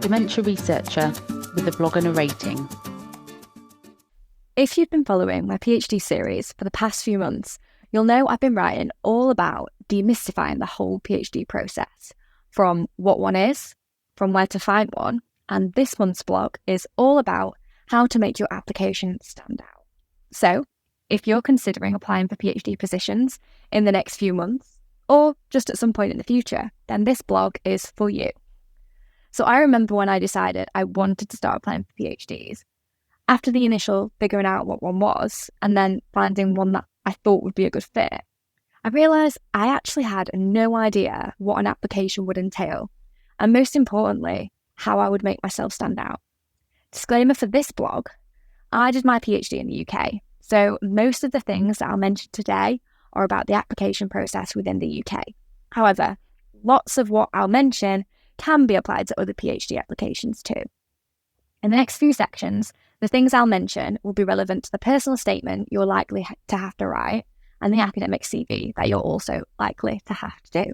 Dementia Researcher with a blog and a rating. If you've been following my PhD series for the past few months, you'll know I've been writing all about demystifying the whole PhD process, from what one is, from where to find one, and this month's blog is all about how to make your application stand out. So, if you're considering applying for PhD positions in the next few months, or just at some point in the future, then this blog is for you. So I remember when I decided I wanted to start applying for PhDs, after the initial figuring out what one was, and then finding one that I thought would be a good fit, I realised I actually had no idea what an application would entail, and most importantly, how I would make myself stand out. Disclaimer for this blog, I did my PhD in the UK, so most of the things that I'll mention today are about the application process within the UK. However, lots of what I'll mention can be applied to other PhD applications too. In the next few sections, the things I'll mention will be relevant to the personal statement you're likely to have to write and the academic CV that you're also likely to have to do.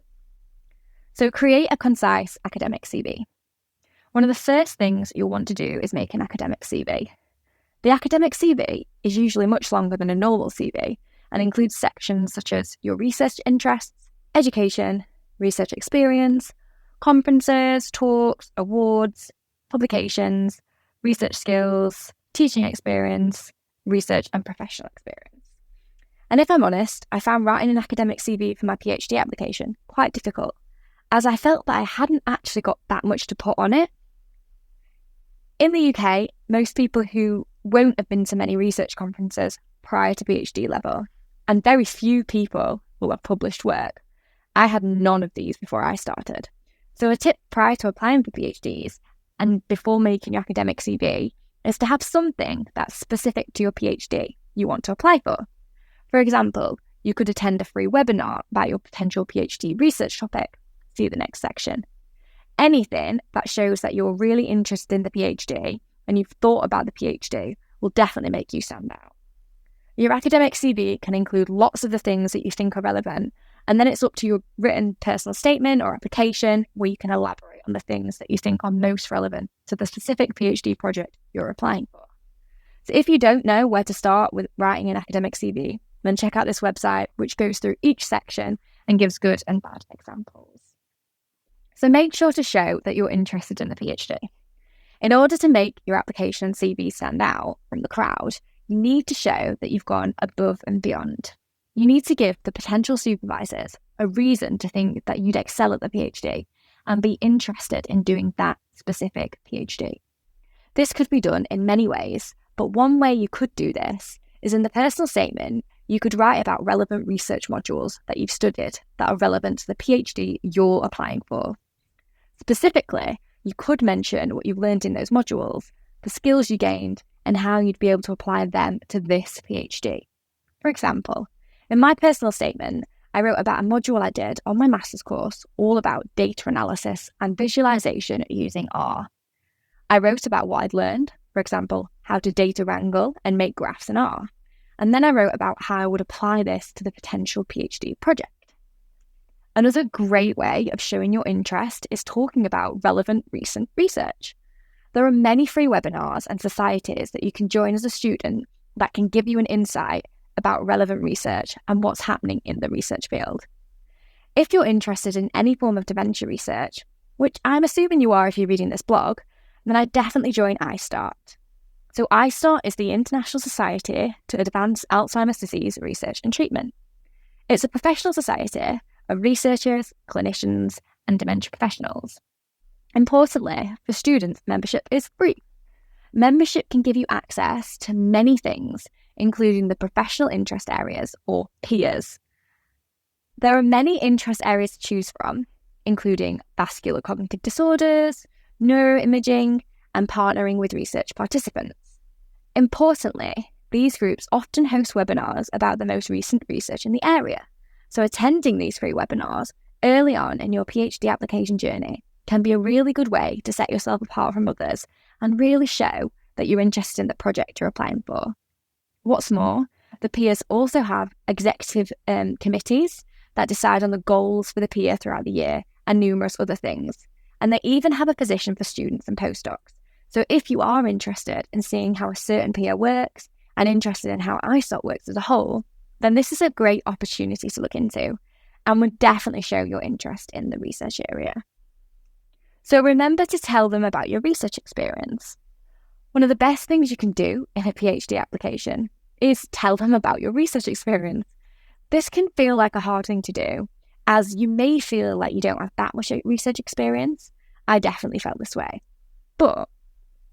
So create a concise academic CV. One of the first things you'll want to do is make an academic CV. The academic CV is usually much longer than a normal CV and includes sections such as your research interests, education, research experience, conferences, talks, awards, publications, research skills, teaching experience, research and professional experience. And if I'm honest, I found writing an academic CV for my PhD application quite difficult, as I felt that I hadn't actually got that much to put on it. In the UK, most people who won't have been to many research conferences prior to PhD level, and very few people will have published work. I had none of these before I started. So a tip prior to applying for PhDs and before making your academic CV is to have something that's specific to your PhD you want to apply for. For example, you could attend a free webinar about your potential PhD research topic. See the next section. Anything that shows that you're really interested in the PhD and you've thought about the PhD will definitely make you stand out. Your academic CV can include lots of the things that you think are relevant, and then it's up to your written personal statement or application where you can elaborate on the things that you think are most relevant to the specific PhD project you're applying for. So if you don't know where to start with writing an academic CV, then check out this website, which goes through each section and gives good and bad examples. So make sure to show that you're interested in the PhD. In order to make your application and CV stand out from the crowd, you need to show that you've gone above and beyond. You need to give the potential supervisors a reason to think that you'd excel at the PhD and be interested in doing that specific PhD. This could be done in many ways, but one way you could do this is in the personal statement. You could write about relevant research modules that you've studied that are relevant to the PhD you're applying for. Specifically, you could mention what you've learned in those modules, the skills you gained, and how you'd be able to apply them to this PhD. For example, in my personal statement, I wrote about a module I did on my master's course all about data analysis and visualization using R. I wrote about what I'd learned, for example, how to data wrangle and make graphs in R. And then I wrote about how I would apply this to the potential PhD project. Another great way of showing your interest is talking about relevant recent research. There are many free webinars and societies that you can join as a student that can give you an insight about relevant research and what's happening in the research field. If you're interested in any form of dementia research, which I'm assuming you are if you're reading this blog, then I'd definitely join ISTAART. So ISTAART is the International Society to Advance Alzheimer's Disease Research and Treatment. It's a professional society of researchers, clinicians, and dementia professionals. Importantly, for students, membership is free. Membership can give you access to many things, including the professional interest areas, or peers. There are many interest areas to choose from, including vascular cognitive disorders, neuroimaging, and partnering with research participants. Importantly, these groups often host webinars about the most recent research in the area. So attending these free webinars early on in your PhD application journey can be a really good way to set yourself apart from others and really show that you're interested in the project you're applying for. What's more, the peers also have executive committees that decide on the goals for the peer throughout the year and numerous other things. And they even have a position for students and postdocs. So if you are interested in seeing how a certain peer works and interested in how ISTAART works as a whole, then this is a great opportunity to look into and would definitely show your interest in the research area. So remember to tell them about your research experience. One of the best things you can do in a PhD application is tell them about your research experience. This can feel like a hard thing to do, as you may feel like you don't have that much research experience. I definitely felt this way. But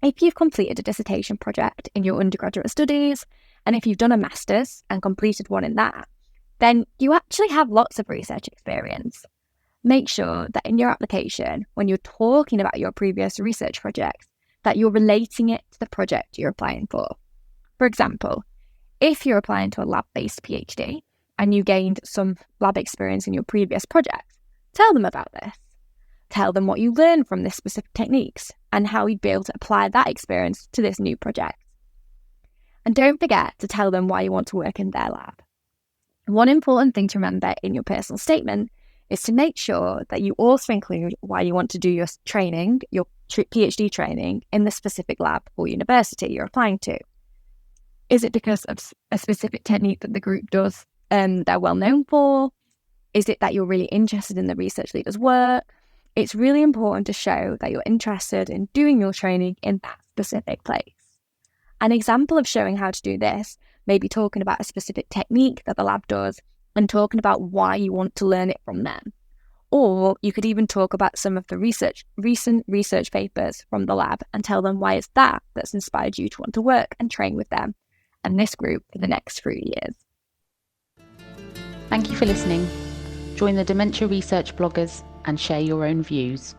if you've completed a dissertation project in your undergraduate studies, and if you've done a master's and completed one in that, then you actually have lots of research experience. Make sure that in your application, when you're talking about your previous research projects, that you're relating it to the project you're applying for. For example, if you're applying to a lab-based PhD and you gained some lab experience in your previous project, tell them about this. Tell them what you learned from this specific techniques and how you'd be able to apply that experience to this new project. And don't forget to tell them why you want to work in their lab. One important thing to remember in your personal statement is to make sure that you also include why you want to do your training, your PhD training in the specific lab or university you're applying to. Is it because of a specific technique that the group does they're well known for? Is it that you're really interested in the research leader's work? It's really important to show that you're interested in doing your training in that specific place. An example of showing how to do this may be talking about a specific technique that the lab does and talking about why you want to learn it from them. Or you could even talk about some of the recent research papers from the lab and tell them why it's that's inspired you to want to work and train with them and this group for the next 3 years. Thank you for listening. Join the Dementia Research bloggers and share your own views.